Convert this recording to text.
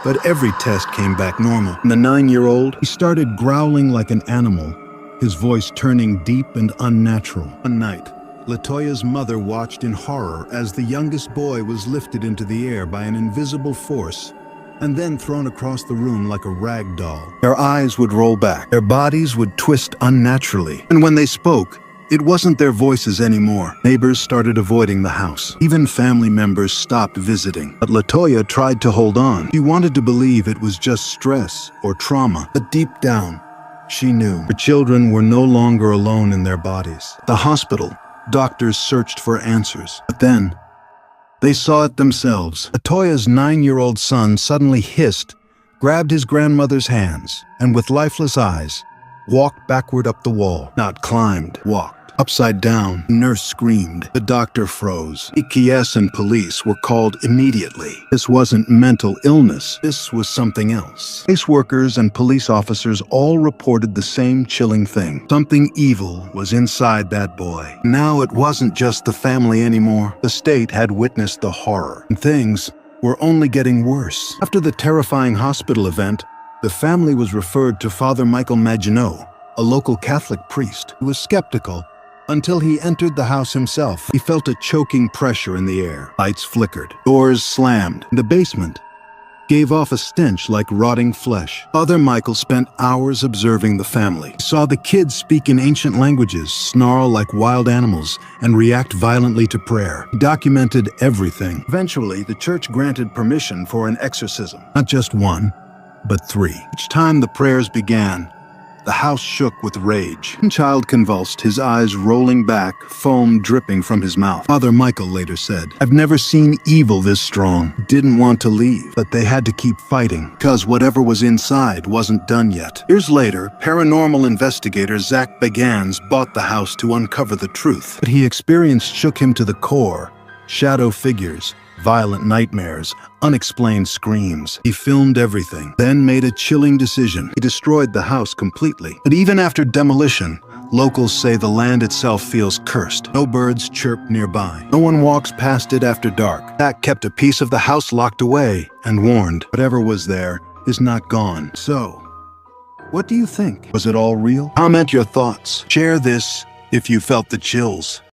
but every test came back normal. And the 9-year-old, he started growling like an animal, his voice turning deep and unnatural. One night, Latoya's mother watched in horror as the youngest boy was lifted into the air by an invisible force and then thrown across the room like a rag doll. Their eyes would roll back, their bodies would twist unnaturally, and when they spoke, it wasn't their voices anymore. Neighbors started avoiding the house. Even family members stopped visiting. But Latoya tried to hold on. She wanted to believe it was just stress or trauma, but deep down, she knew her children were no longer alone in their bodies. At the hospital, doctors searched for answers, but then they saw it themselves. Latoya's 9-year-old son suddenly hissed, grabbed his grandmother's hands, and with lifeless eyes, walked backward up the wall. Not climbed, walked. Upside down, nurse screamed. The doctor froze. EKS and police were called immediately. This wasn't mental illness. This was something else. Caseworkers and police officers all reported the same chilling thing. Something evil was inside that boy. Now it wasn't just the family anymore. The state had witnessed the horror, and things were only getting worse. After the terrifying hospital event, the family was referred to Father Michael Maginot, a local Catholic priest, who was skeptical until he entered the house himself. He felt a choking pressure in the air. Lights flickered, doors slammed. The basement gave off a stench like rotting flesh. Father Michael spent hours observing the family. He saw the kids speak in ancient languages, snarl like wild animals, and react violently to prayer. He documented everything. Eventually, the church granted permission for an exorcism. Not just one, but 3. Each time the prayers began, the house shook with rage. One child convulsed, his eyes rolling back, foam dripping from his mouth. Father Michael later said, "I've never seen evil this strong." Didn't want to leave, but they had to keep fighting, because whatever was inside wasn't done yet. Years later, paranormal investigator Zach Bagans bought the house to uncover the truth. What he experienced shook him to the core. Shadow figures, violent nightmares, unexplained screams. He filmed everything, then made a chilling decision. He destroyed the house completely. But even after demolition, locals say the land itself feels cursed. No birds chirp nearby. No one walks past it after dark. That kept a piece of the house locked away and warned whatever was there is not gone. So, what do you think? Was it all real? Comment your thoughts. Share this if you felt the chills.